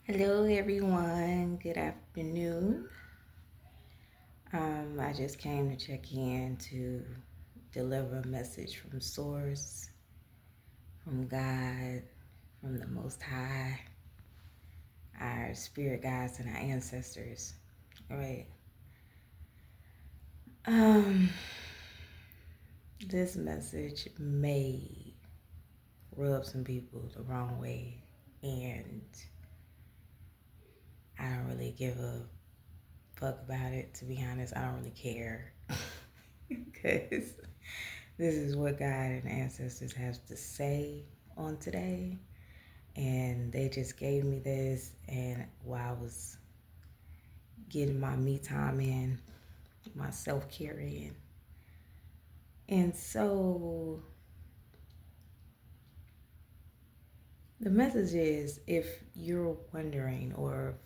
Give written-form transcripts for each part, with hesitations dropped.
Hello, everyone. Good afternoon. I just came to check in to deliver a message from Source, from God, from the Most High, our spirit guides, and our ancestors. All right. Um, this message may rub some people the wrong way, and I don't really give a fuck about it. To be honest, I don't really care because this is what God and ancestors have to say on today. And they just gave me this, and while I was getting my me time in, my self care in. And so the message is, if you're wondering, or if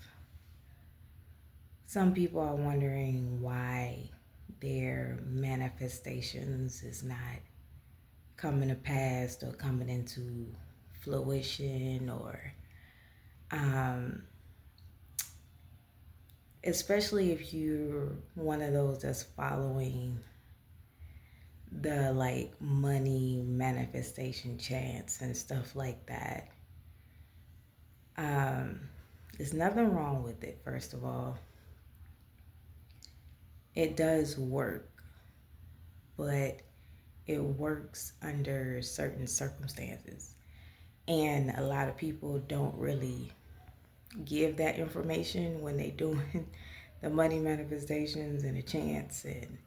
some people are wondering why their manifestations is not coming to pass or coming into fruition, or um, especially if you're one of those that's following the like money manifestation chants and stuff like that. um there's nothing wrong with it. First of all, it does work, but it works under certain circumstances, and a lot of people don't really give that information when they doing the money manifestations and the chants and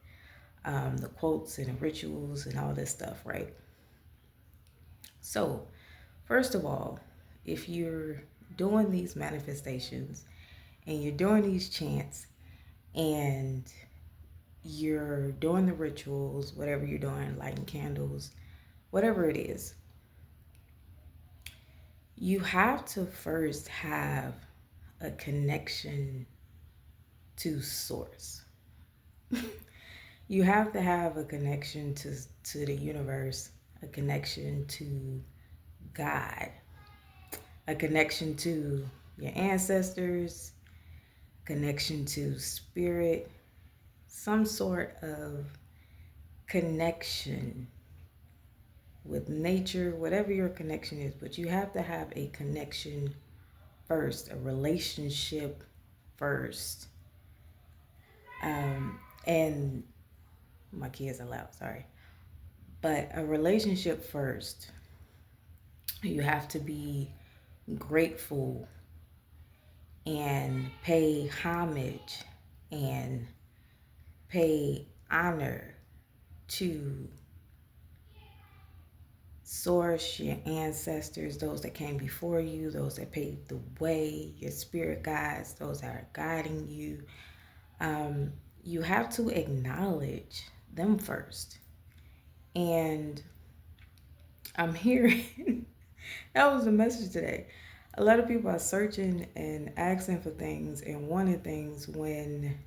the quotes and the rituals and all this stuff, right? So, first of all, if you're doing these manifestations and you're doing these chants and you're doing the rituals, whatever you're doing, lighting candles, whatever it is, you have to first have a connection to source. You have to have a connection to the universe, a connection to God, a connection to your ancestors, connection to spirit, some sort of connection with nature, whatever your connection is. But you have to have a connection first, a relationship first. And my kids are loud, sorry. But a relationship first. You have to be grateful and pay homage and pay honor to source, your ancestors, those that came before you, those that paved the way, your spirit guides, those that are guiding you. You have to acknowledge them first. And I'm hearing that was the message today. A lot of people are searching and asking for things and wanting things when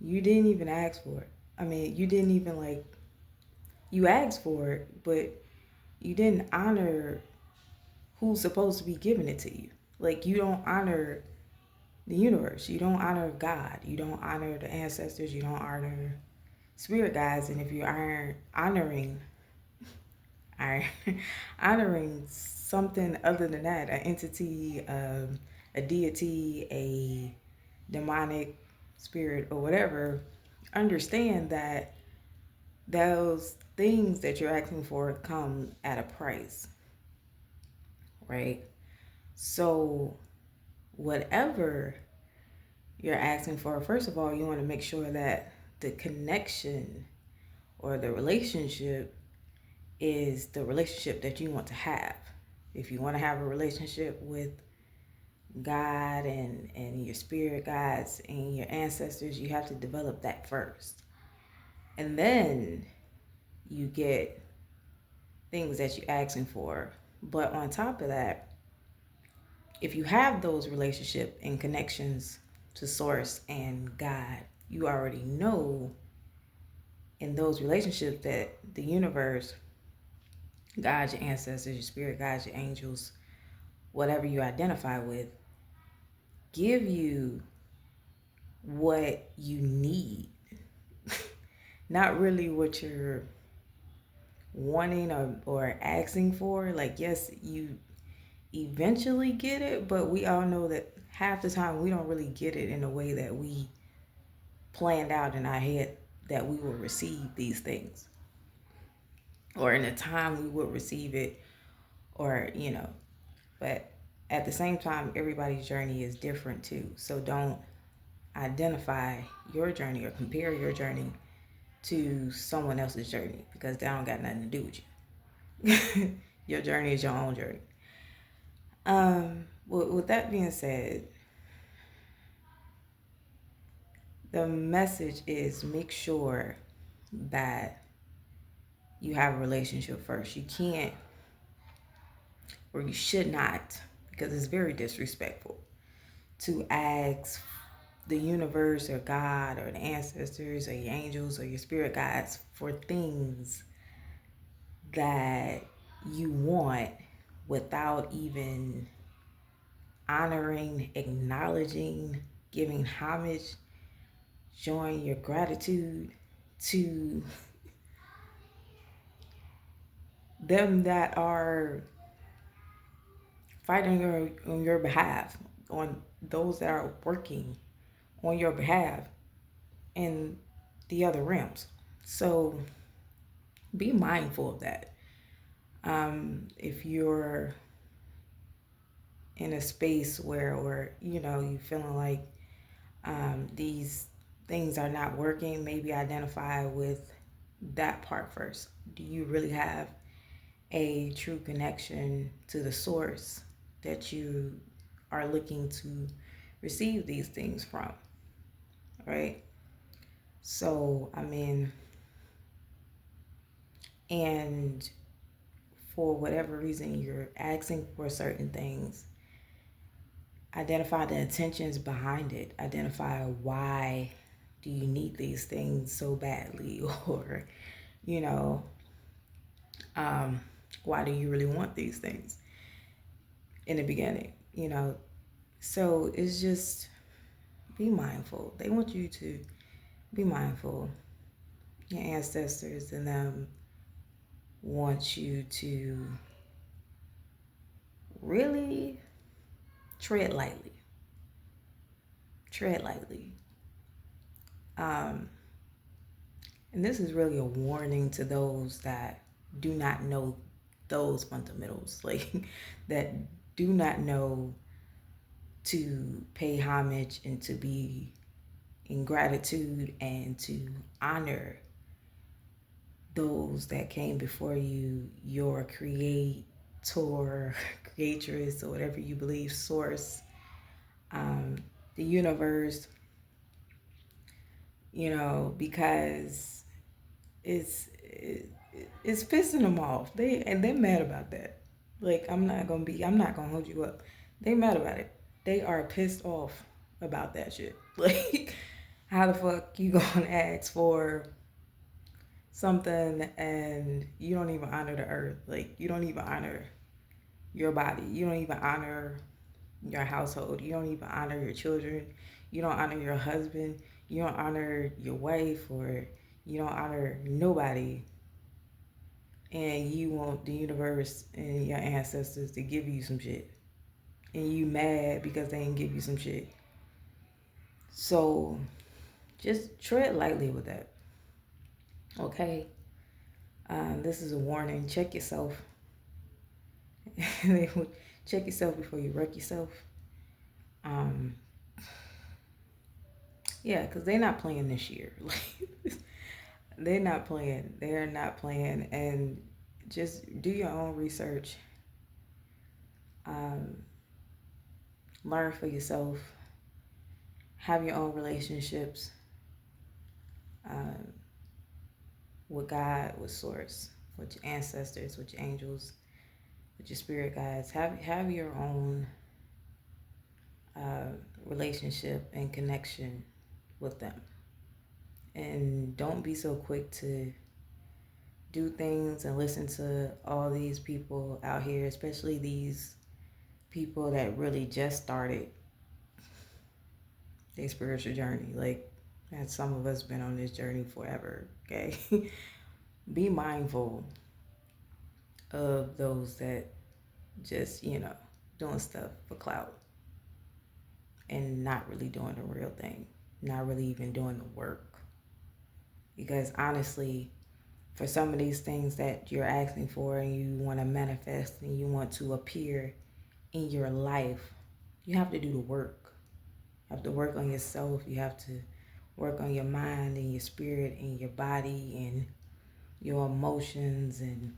you didn't even ask for it. I mean, you didn't even like, you asked for it, but you didn't honor who's supposed to be giving it to you. Like, you don't honor the universe. You don't honor God. You don't honor the ancestors. You don't honor spirit guides. And if you aren't are honoring something other than that, an entity, a deity, a demonic spirit, or whatever, understand that those things that you're asking for come at a price, right? So, whatever you're asking for, first of all, you want to make sure that the connection or the relationship is the relationship that you want to have. If you want to have a relationship with God and your spirit guides and your ancestors, you have to develop that first. And then you get things that you're asking for. But on top of that, if you have those relationship and connections to source and God, you already know in those relationships that the universe, God, your ancestors, your spirit guides, your angels, whatever you identify with, give you what you need, not really what you're wanting or asking for. Like, yes, you eventually get it, but we all know that half the time we don't really get it in the way that we planned out in our head that we will receive these things, or in the time we would receive it, or but at the same time, everybody's journey is different too. So don't identify your journey or compare your journey to someone else's journey, because that don't got nothing to do with you. Your journey is your own journey. With that being said, the message is make sure that you have a relationship first. You can't, or you should not, because it's very disrespectful to ask the universe or God or the ancestors or your angels or your spirit guides for things that you want without even honoring, acknowledging, giving homage, showing your gratitude to them that are fighting on your behalf, on those that are working on your behalf in the other realms. So be mindful of that. If you're in a space where, or you feeling like these things are not working, maybe identify with that part first. Do you really have a true connection to the source that you are looking to receive these things from, right? So, I mean, and for whatever reason you're asking for certain things, identify the intentions behind it. Identify why do you need these things so badly, or you know, um, why do you really want these things in the beginning? So it's just be mindful. They want you to be mindful. Your ancestors and them want you to really tread lightly. Tread lightly. Um, and this is really a warning to those that do not know those fundamentals, like that do not know to pay homage and to be in gratitude and to honor those that came before you, your creatress, or whatever you believe, source, the universe, because it's pissing them off. They're mad about that. Like, I'm not gonna hold you up. They mad about it. They are pissed off about that shit. Like, how the fuck you gonna ask for something and you don't even honor the earth? Like, you don't even honor your body. You don't even honor your household. You don't even honor your children. You don't honor your husband. You don't honor your wife, or you don't honor nobody. And you want the universe and your ancestors to give you some shit. And you mad because they didn't give you some shit. So just tread lightly with that. Okay? This is a warning. Check yourself. Check yourself before you wreck yourself. Um, yeah, because they're not playing this year. They're not playing. They're not playing. And just do your own research. Um, learn for yourself. Have your own relationships um, with God, with Source, with your ancestors, with your angels, with your spirit guides. Have your own uh, relationship and connection with them. And don't be so quick to do things and listen to all these people out here, especially these people that really just started their spiritual journey. Like, and some of us been on this journey forever, okay? Be mindful of those that just, doing stuff for clout and not really doing the real thing, not really even doing the work. Because honestly, for some of these things that you're asking for and you want to manifest and you want to appear in your life, you have to do the work. You have to work on yourself. You have to work on your mind and your spirit and your body and your emotions and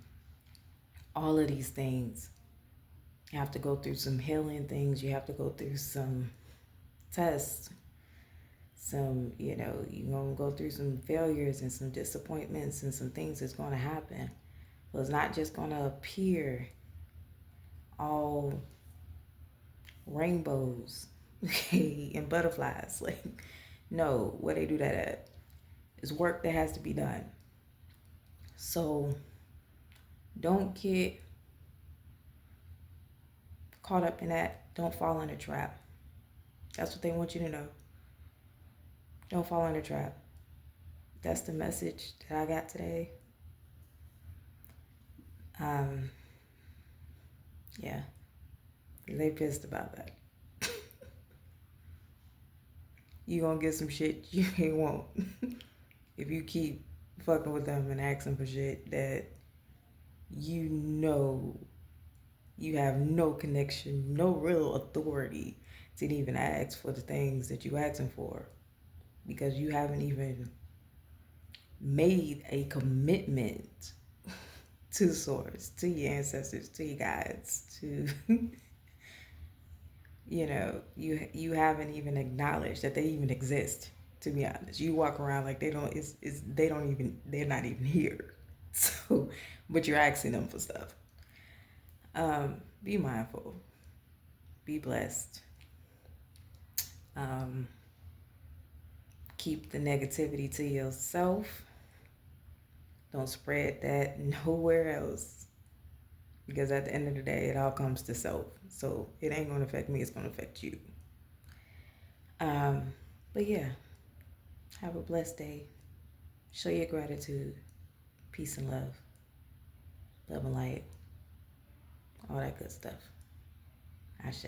all of these things. You have to go through some healing things. You have to go through some tests. You're going to go through some failures and some disappointments and some things that's going to happen. So it's not just going to appear all rainbows, okay, and butterflies. Like, no, where they do that at is work that has to be done. So don't get caught up in that. Don't fall in a trap. That's what they want you to know. Don't fall in a trap. That's the message that I got today. Yeah, they pissed about that. You gonna get some shit you ain't want if you keep fucking with them and asking for shit that you know you have no connection, no real authority to even ask for the things that you asking for, because you haven't even made a commitment to the source, to your ancestors, to your guides, to you haven't even acknowledged that they even exist. To be honest, you walk around like they don't. They're not even here. So, but you're asking them for stuff. Be mindful. Be blessed. Um, keep the negativity to yourself. Don't spread that nowhere else. Because at the end of the day, it all comes to self. So it ain't going to affect me, it's going to affect you. But yeah, have a blessed day. Show your gratitude. Peace and love. Love and light. All that good stuff. Ashe.